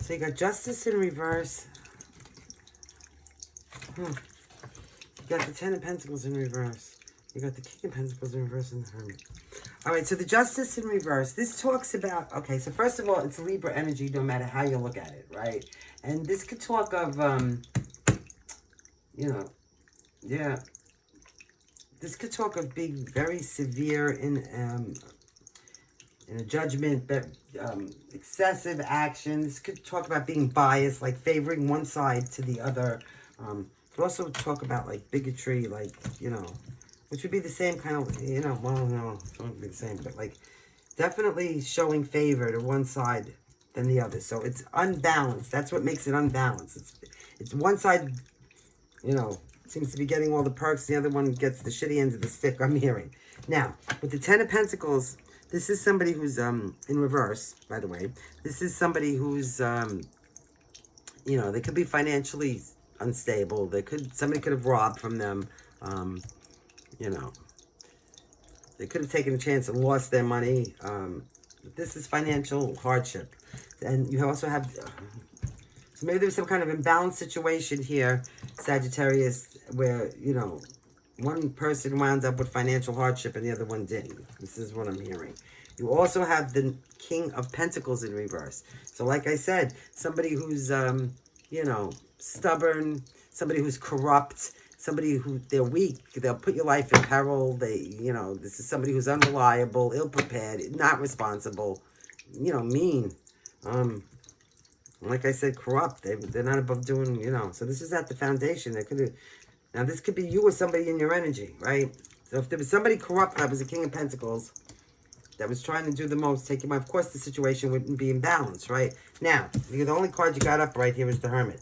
So you got Justice in reverse. You got the Ten of Pentacles in reverse. You got the King of Pentacles in reverse and the Hermit. All right, so the Justice in reverse. This talks about, okay, so first of all, it's Libra energy no matter how you look at it, right? And this could talk of, you know, yeah. This could talk of being very severe in a judgment, that excessive actions. Could talk about being biased, like favoring one side to the other. Could also talk about like bigotry, like, you know, which would be the same kind of, you know, well, no, it wouldn't be the same, but like definitely showing favor to one side than the other. So it's unbalanced. That's what makes it unbalanced. It's one side, you know, seems to be getting all the perks. The other one gets the shitty end of the stick, I'm hearing. Now, with the Ten of Pentacles, this is somebody who's in reverse, by the way. This is somebody who's, you know, they could be financially unstable. Somebody could have robbed from them. You know, they could have taken a chance and lost their money. This is financial hardship. And you also have, so maybe there's some kind of imbalanced situation here, Sagittarius, where, you know, one person wound up with financial hardship and the other one didn't. This is what I'm hearing. You also have the King of Pentacles in reverse. So like I said, somebody who's, you know, stubborn, somebody who's corrupt, somebody who, they're weak, they'll put your life in peril, you know, this is somebody who's unreliable, ill-prepared, not responsible, you know, mean. Like I said, corrupt, they're not above doing, you know, so this is at the foundation. They could have, now this could be you or somebody in your energy, right? So if there was somebody corrupt that was a King of Pentacles, that was trying to do the most, take him out, of course the situation wouldn't be in balance, right? Now, the only card you got up right here is the Hermit.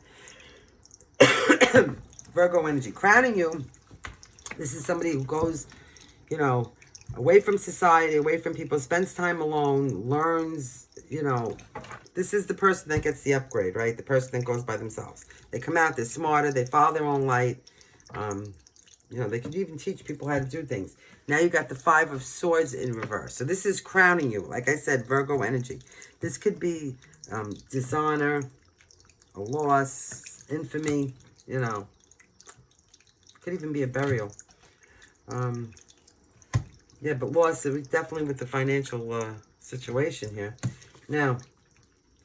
Virgo energy. Crowning you, this is somebody who goes, you know, away from society, away from people, spends time alone, learns, you know. This is the person that gets the upgrade, right? The person that goes by themselves. They come out, they're smarter, they follow their own light. You know, they could even teach people how to do things. Now you got the Five of Swords in reverse. So this is crowning you. Like I said, Virgo energy. This could be dishonor, a loss, infamy, you know. Could even be a burial. Yeah, but loss, it was definitely with the financial situation here. Now,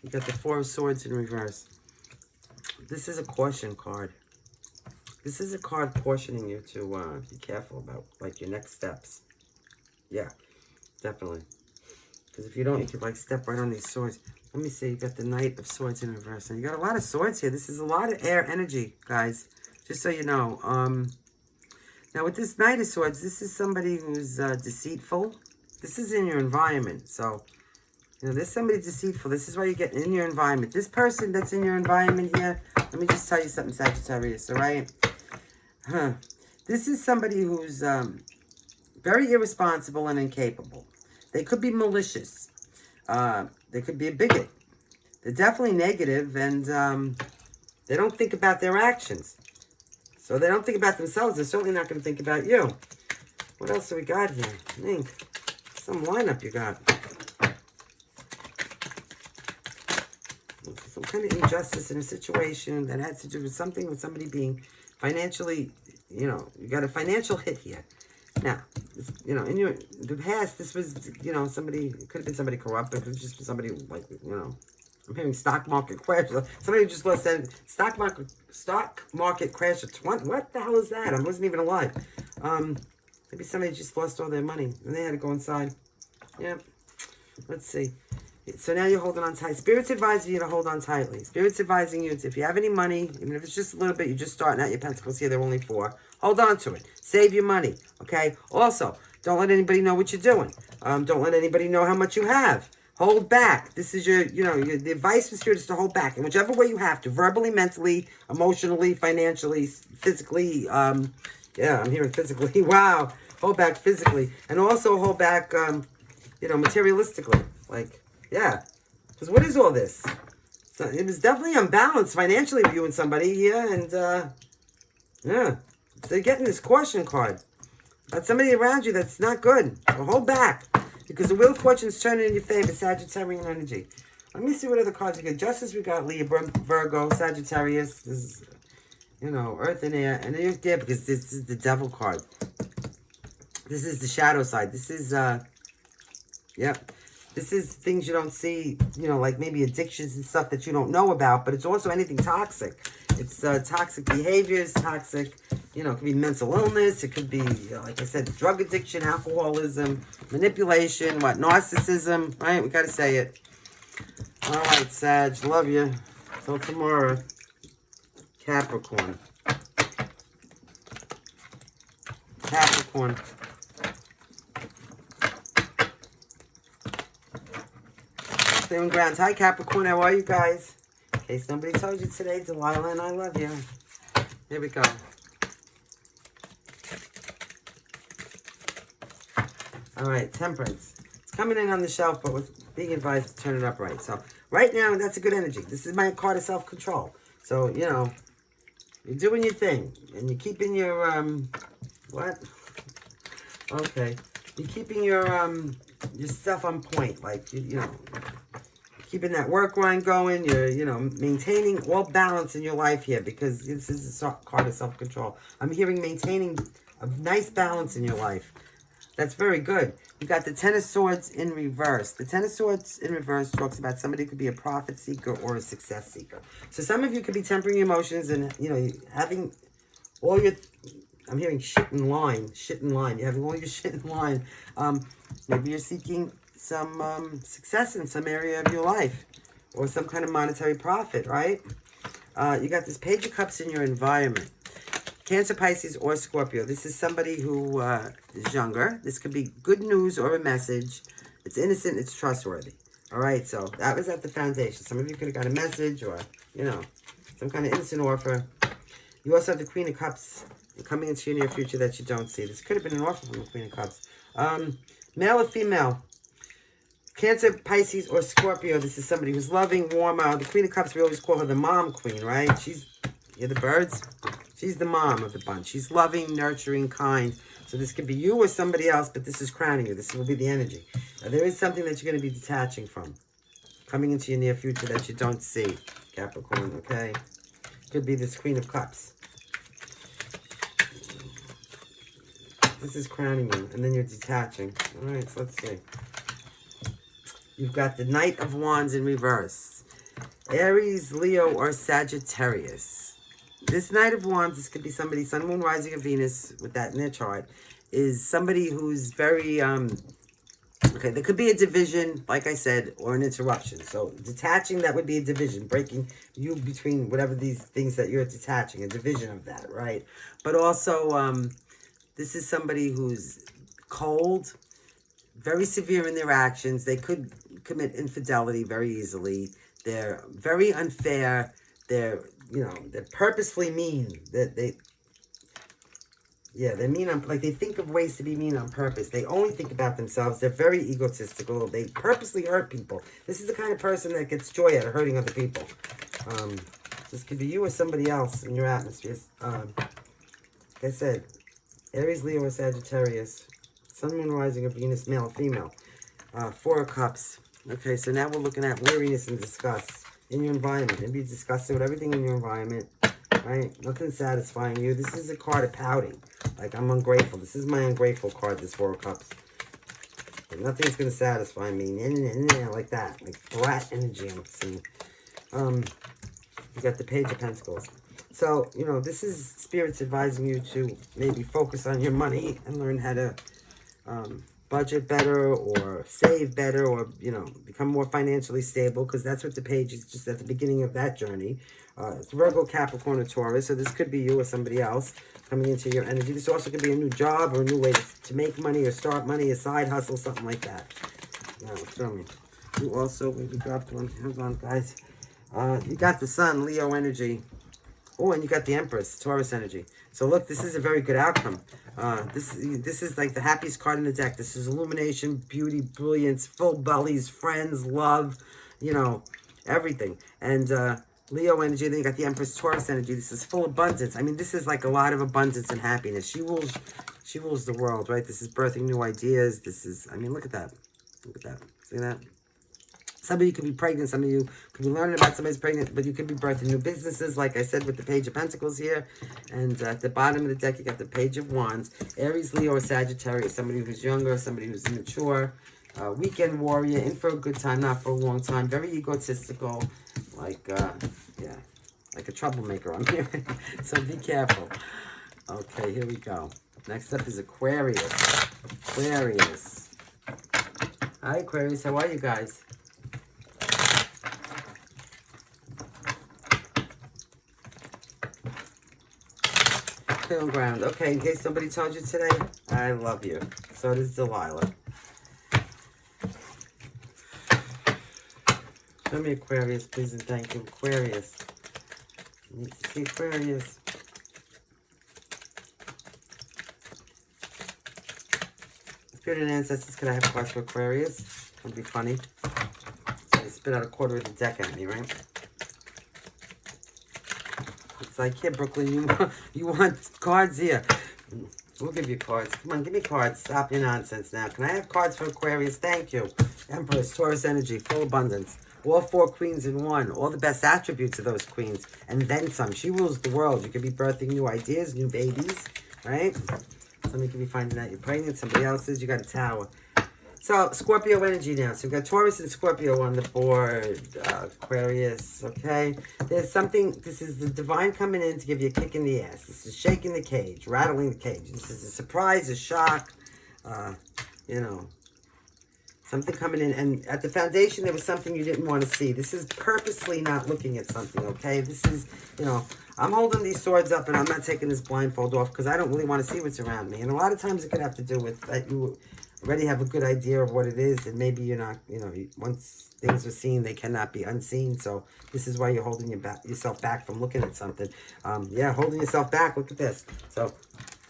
you got the Four of Swords in reverse. This is a caution card. This is a card cautioning you to be careful about, like, your next steps. Yeah, definitely. Because if you don't, you could, like, step right on these swords. Let me see. You got the Knight of Swords in reverse. And you got a lot of swords here. This is a lot of air energy, guys. Just so you know. Now, with this Knight of Swords, this is somebody who's deceitful. This is in your environment. So, you know, there's somebody deceitful. This is why you get in your environment. This person that's in your environment here, let me just tell you something, Sagittarius, all right? This is somebody who's very irresponsible and incapable. They could be malicious. They could be a bigot. They're definitely negative, and they don't think about their actions. So they don't think about themselves. They're certainly not going to think about you. What else do we got here? Think. Some lineup you got. Some kind of injustice in a situation that had to do with something with somebody being financially, you know, you got a financial hit here. Now, you know, in the past, this was, you know, somebody, it could have been somebody corrupt, it could have just been somebody, like, you know, I'm hearing stock market crash. Somebody just lost that stock market crash of 20. What the hell is that? I wasn't even alive. Maybe somebody just lost all their money and they had to go inside. Yep. Let's see. So now you're holding on tight. Spirit's advising you to hold on tightly. Spirit's advising you to, if you have any money, even if it's just a little bit, you're just starting out your pentacles here, they're only 4. Hold on to it. Save your money, okay? Also, don't let anybody know what you're doing. Don't let anybody know how much you have. Hold back. This is your, you know, the advice from Spirit is to hold back in whichever way you have to. Verbally, mentally, emotionally, financially, physically. Yeah, I'm hearing physically. Wow. Hold back physically. And also hold back, you know, materialistically. Like, yeah. Because what is all this? So it was definitely unbalanced financially with you and somebody here. And, yeah. They're getting this caution card. That's somebody around you that's not good. So hold back. Because the Wheel of Fortune's turning in your favor, Sagittarian energy. Let me see what other cards we get. Justice, we got Libra, Virgo, Sagittarius. This is, you know, Earth and Air. And they're there because this is the Devil card. This is the shadow side. This is, yep. This is things you don't see, you know, like maybe addictions and stuff that you don't know about. But it's also anything toxic. It's toxic behaviors, toxic, you know, it could be mental illness. It could be, like I said, drug addiction, alcoholism, manipulation, narcissism, right? We got to say it. All right, Sag, love you. Till tomorrow. Capricorn. Capricorn. Staying ground. Hi, Capricorn. How are you guys? In case nobody told you today, Delilah and I love you. Here we go. All right, Temperance. It's coming in on the shelf, but with being advised to turn it up right. So right now, that's a good energy. This is my card of self-control. So, you know, you're doing your thing. And you're keeping your, what? Okay. You're keeping your stuff on point. Like, you know, keeping that work grind going. You're, you know, maintaining all balance in your life here because this is a card of self-control. I'm hearing maintaining a nice balance in your life. That's very good. You got the Ten of Swords in reverse. The Ten of Swords in reverse talks about somebody who could be a profit seeker or a success seeker. So some of you could be tempering your emotions and, you know, having all your, I'm hearing shit in line. Shit in line. You're having all your shit in line. Maybe you're seeking some success in some area of your life or some kind of monetary profit, right? You got this Page of Cups in your environment. Cancer, Pisces, or Scorpio. This is somebody who is younger. This could be good news or a message. It's innocent. It's trustworthy. All right, so that was at the foundation. Some of you could have got a message or, you know, some kind of innocent offer. You also have the Queen of Cups coming into your near future that you don't see. This could have been an offer from the Queen of Cups. Male or female? Cancer, Pisces, or Scorpio. This is somebody who's loving, warm. The Queen of Cups, we always call her the mom queen, right? You're the birds. She's the mom of the bunch. She's loving, nurturing, kind. So this could be you or somebody else, but this is crowning you. This will be the energy. There is something that you're going to be detaching from. Coming into your near future that you don't see. Capricorn, okay? Could be this Queen of Cups. This is crowning you. And then you're detaching. All right, so let's see. You've got the Knight of Wands in reverse. Aries, Leo, or Sagittarius. This Knight of Wands, this could be somebody, Sun, Moon, Rising, or Venus, with that in their chart, is somebody who's very, okay, there could be a division, like I said, or an interruption. So detaching, that would be a division, breaking you between whatever these things that you're detaching, a division of that, right? But also, this is somebody who's cold, very severe in their actions. They could commit infidelity very easily. They're very unfair. They're, you know, they're purposefully mean. They're mean on, like, they think of ways to be mean on purpose. They only think about themselves. They're very egotistical. They purposely hurt people. This is the kind of person that gets joy out of hurting other people. This could be you or somebody else in your atmosphere. Like I said, Aries, Leo, or Sagittarius. Sun, Moon, Rising, or Venus, male or female. 4 of Cups. Okay, so now we're looking at weariness and disgust. in your environment. Maybe you're disgusted with everything in your environment, right? Nothing's satisfying you. This is a card of pouting. Like, I'm ungrateful. This is my ungrateful card, this Four of Cups. But nothing's going to satisfy me. Like that. Like brat energy I'm seeing. You got the Page of Pentacles. So, you know, this is Spirit's advising you to maybe focus on your money and learn how to budget better or save better or, you know, become more financially stable, because that's what the Page is just at the beginning of that journey. It's Virgo, Capricorn, or Taurus, so this could be you or somebody else coming into your energy. This also could be a new job or a new way to make money or start money, a side hustle, something like that. Now, show me. You also, we dropped one. Hold on, guys. You got the Sun, Leo energy. Oh, and you got the Empress, Taurus energy. So look, this is a very good outcome. This is like the happiest card in the deck. This is illumination, beauty, brilliance, full bellies, friends, love, you know, everything. And Leo energy, then you got the Empress, Taurus energy. This is full abundance. I mean, this is like a lot of abundance and happiness. She rules the world, right? This is birthing new ideas. This is, I mean, look at that. Look at that. See that? Some of you could be pregnant. Some of you could be learning about somebody's pregnant, but you could be birthing new businesses, like I said, with the Page of Pentacles here. And at the bottom of the deck, you got the Page of Wands. Aries, Leo, or Sagittarius. Somebody who's younger, somebody who's immature. Weekend warrior, in for a good time, not for a long time. Very egotistical, like, yeah, like a troublemaker, I'm hearing. So be careful. Okay, here we go. Next up is Aquarius. Aquarius. Hi, Aquarius. How are you guys? On ground. Okay, in case somebody told you today, I love you. So does Delilah. Show me Aquarius, please, and thank you. Aquarius. I need to see Aquarius. Spirit and ancestors, could I have cards for Aquarius? That'd be funny. So they spit out a quarter of the deck at me, right? It's like, here, Brooklyn, you want cards here. We'll give you cards. Come on, give me cards. Stop your nonsense now. Can I have cards for Aquarius? Thank you. Empress, Taurus energy, full abundance. All 4 queens in one. All the best attributes of those queens. And then some. She rules the world. You could be birthing new ideas, new babies, right? Somebody could be finding out you're pregnant. Somebody else is. You got a Tower. So, Scorpio energy now. So, we've got Taurus and Scorpio on the board. Aquarius, okay? There's something, this is the divine coming in to give you a kick in the ass. This is shaking the cage, rattling the cage. This is a surprise, a shock, you know, something coming in. And at the foundation, there was something you didn't want to see. This is purposely not looking at something, okay? This is, you know, I'm holding these swords up and I'm not taking this blindfold off because I don't really want to see what's around me. And a lot of times it could have to do with that you already have a good idea of what it is, and maybe you're not, you know, once things are seen, they cannot be unseen. So this is why you're holding yourself back from looking at something. Yeah, holding yourself back. Look at this. So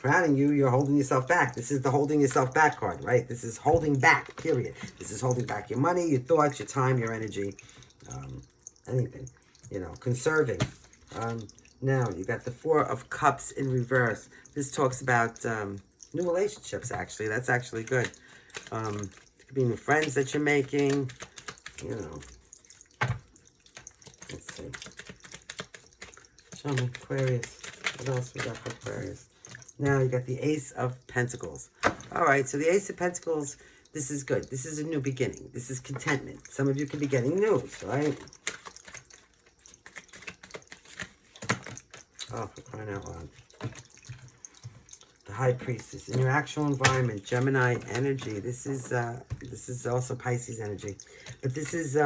crowning you, you're holding yourself back. This is the holding yourself back card, right? This is holding back, period. This is holding back your money, your thoughts, your time, your energy, anything, you know, conserving. Now, you got the Four of Cups in reverse. This talks about new relationships, actually. That's actually good. It could be new friends that you're making, you know. Let's see. Show me Aquarius. What else we got for Aquarius? Now you got the Ace of Pentacles. All right, so the Ace of Pentacles, this is good. This is a new beginning. This is contentment. Some of you could be getting news, right? Oh, for crying out loud. The High Priestess. In your actual environment, Gemini energy. This is also Pisces energy. But this is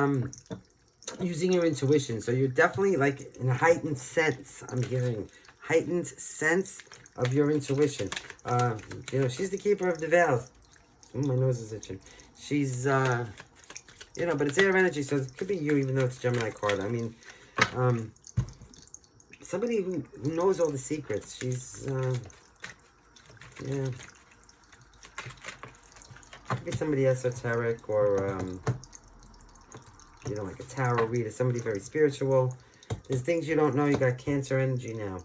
using your intuition. So you're definitely like in a heightened sense. I'm hearing heightened sense of your intuition. You know, she's the keeper of the veil. Oh, my nose is itching. She's, you know, but it's air energy, so it could be you, even though it's Gemini card. I mean, somebody who knows all the secrets. She's, yeah. Could be somebody esoteric or, you know, like a tarot reader, somebody very spiritual. There's things you don't know. You got Cancer energy now.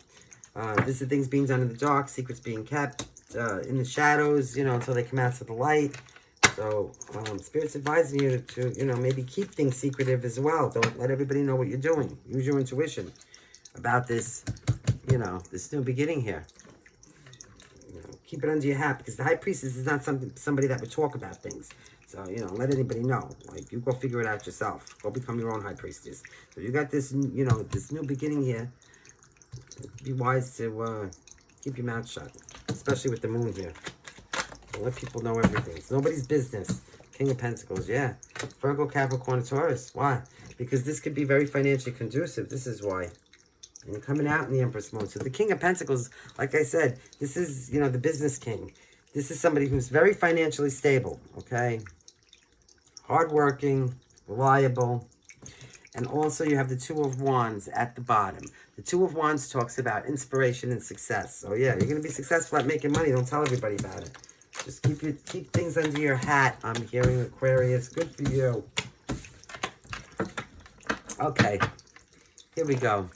This is things being done in the dark, secrets being kept in the shadows, you know, until they come out to the light. So, Spirit's advising you to, you know, maybe keep things secretive as well. Don't let everybody know what you're doing. Use your intuition about this, you know, this new beginning here. You know, keep it under your hat, because the High Priestess is not somebody that would talk about things. So, you know, let anybody know. Like, you go figure it out yourself. Go become your own High Priestess. So you got this, you know, this new beginning here. Be wise to keep your mouth shut, especially with the moon here. Don't let people know everything. It's nobody's business. King of Pentacles, yeah. Virgo, Capricorn, Taurus. Why? Because this could be very financially conducive. This is why. And you're coming out in the Empress mode. So the King of Pentacles, like I said, this is, you know, the business king. This is somebody who's very financially stable, okay? Hardworking, reliable. And also you have the Two of Wands at the bottom. The Two of Wands talks about inspiration and success. So yeah, you're going to be successful at making money. Don't tell everybody about it. Just keep things under your hat. I'm hearing Aquarius. Good for you. Okay. Here we go.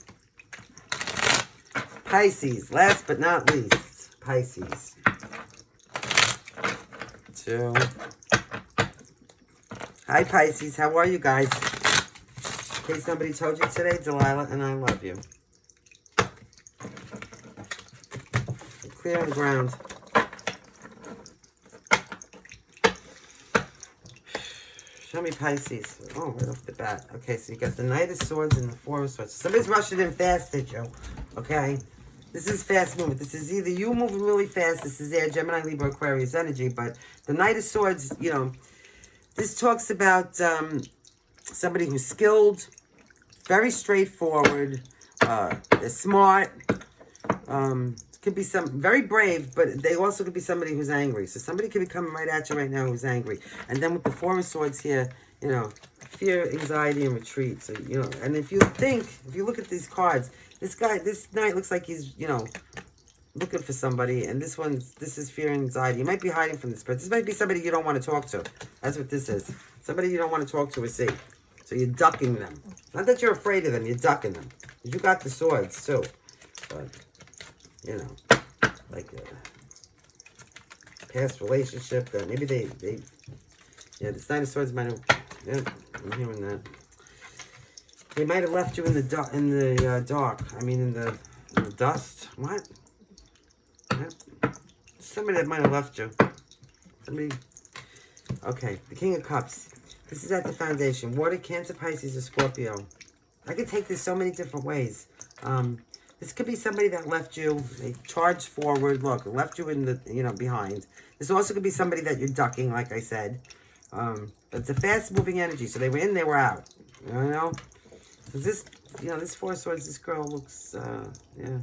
Pisces. Last but not least. Pisces. 2. Hi, Pisces. How are you guys? In case somebody told you today, Delilah and I love you. Clear on the ground. Show me Pisces. Oh, right off the bat. Okay, so you got the Knight of Swords and the Four of Swords. Somebody's rushing in fast at you. Okay? This is fast movement. This is either you moving really fast. This is their Gemini, Libra, Aquarius energy. But the Knight of Swords, you know, this talks about somebody who's skilled, very straightforward, they're smart, could be some very brave, but they also could be somebody who's angry. So somebody could be coming right at you right now who's angry. And then with the Four of Swords here, you know, fear, anxiety, and retreat. So, you know, and if you look at these cards, this knight looks like he's, you know, looking for somebody. And this is fear and anxiety. You might be hiding from this, but this might be somebody you don't want to talk to. That's what this is. Somebody you don't want to talk to or see. So you're ducking them. Not that you're afraid of them, you're ducking them. You got the swords too. But, you know, like a past relationship that maybe they yeah, the Knight of Swords might have, yeah, I'm hearing that. They might have left you in the dark, I mean in the dust. What? Yeah. Somebody that might have left you. Somebody. Okay, the King of Cups. This is at the foundation. Water, Cancer, Pisces, or Scorpio. I could take this so many different ways. This could be somebody that left you. They charged forward. Look, left you in the, you know, behind. This also could be somebody that you're ducking, like I said. It's a fast-moving energy. So they were in, they were out. You know? This, you know, this Four of Swords, this girl looks, yeah.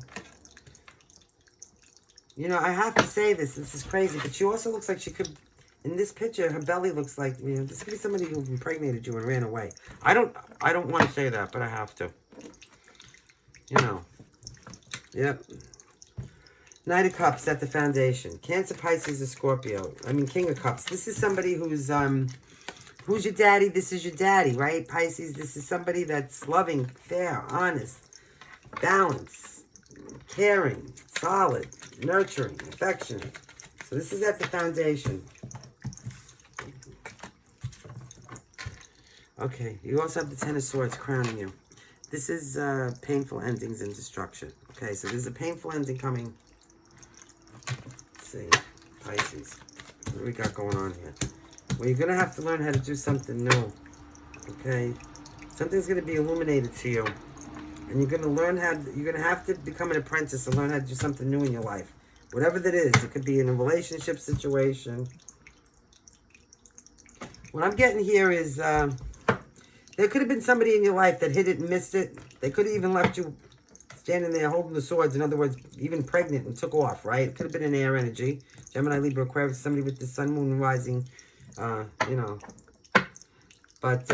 You know, I have to say this. This is crazy. But she also looks like she could... In this picture, her belly looks like, you know, this could be somebody who impregnated you and ran away. I don't want to say that, but I have to. You know. Yep. Knight of Cups at the foundation. Cancer, Pisces, or Scorpio. I mean, King of Cups. This is somebody who's your daddy? This is your daddy, right? Pisces, this is somebody that's loving, fair, honest, balanced, caring, solid, nurturing, affectionate. So this is at the foundation. Okay, you also have the Ten of Swords crowning you. This is painful endings and destruction. Okay, so there's a painful ending coming. Let's see, Pisces. What do we got going on here? Well, you're going to have to learn how to do something new. Okay? Something's going to be illuminated to you. And you're going to learn how, you're going to have to become an apprentice and learn how to do something new in your life. Whatever that is. It could be in a relationship situation. What I'm getting here is, there could have been somebody in your life that hit it and missed it. They could have even left you standing there holding the swords. In other words, even pregnant and took off, right? It could have been an air energy. Gemini, Libra, Aquarius, somebody with the sun, moon, and rising, you know. But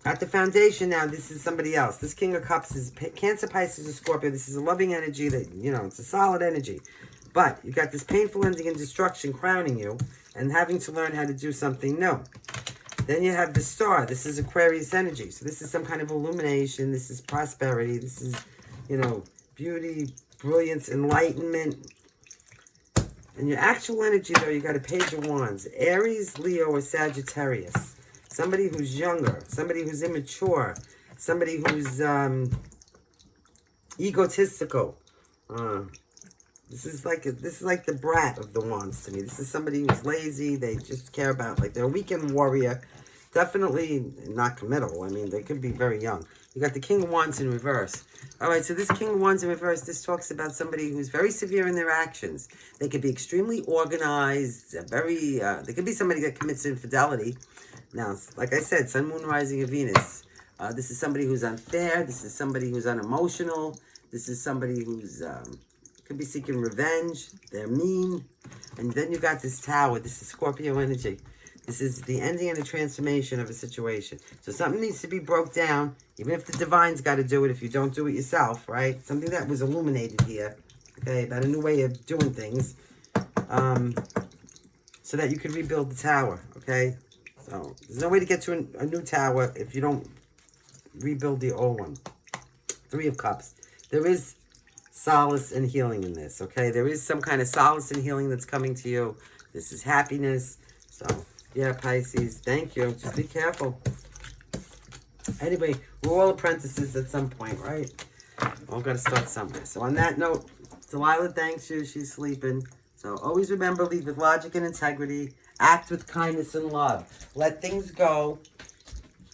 at the foundation now, this is somebody else. This King of Cups is Cancer, Pisces, or Scorpio. This is a loving energy that, you know, it's a solid energy. But you got this painful ending and destruction crowning you and having to learn how to do something new. Then you have the Star. This is Aquarius energy. So this is some kind of illumination. This is prosperity. This is, you know, beauty, brilliance, enlightenment. And your actual energy, though, you got a Page of Wands. Aries, Leo, or Sagittarius. Somebody who's younger. Somebody who's immature. Somebody who's egotistical. This is like the brat of the Wands to me. This is somebody who's lazy. They just care about, like, they're a weekend warrior. Definitely not committal. I mean, they could be very young. You got the King of Wands in reverse. All right, so this King of Wands in reverse, this talks about somebody who's very severe in their actions. They could be extremely organized, they could be somebody that commits infidelity. Now, like I said, Sun, Moon, Rising, and Venus. This is somebody who's unfair. This is somebody who's unemotional. This is somebody who's, could be seeking revenge. They're mean. And then you got this Tower. This is Scorpio energy. This is the ending and the transformation of a situation. So something needs to be broke down, even if the divine's got to do it, if you don't do it yourself, right? Something that was illuminated here, okay, about a new way of doing things, so that you can rebuild the tower, okay? So there's no way to get to a new tower if you don't rebuild the old one. Three of Cups. There is solace and healing in this, okay? There is some kind of solace and healing that's coming to you. This is happiness. So, yeah, Pisces, thank you. Just be careful. Anyway, we're all apprentices at some point, right? All got to start somewhere. So on that note, Delilah thanks you. She's sleeping. So always remember, lead with logic and integrity. Act with kindness and love. Let things go.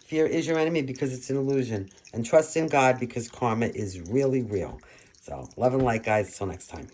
Fear is your enemy because it's an illusion. And trust in God because karma is really real. So love and light, guys. Until next time.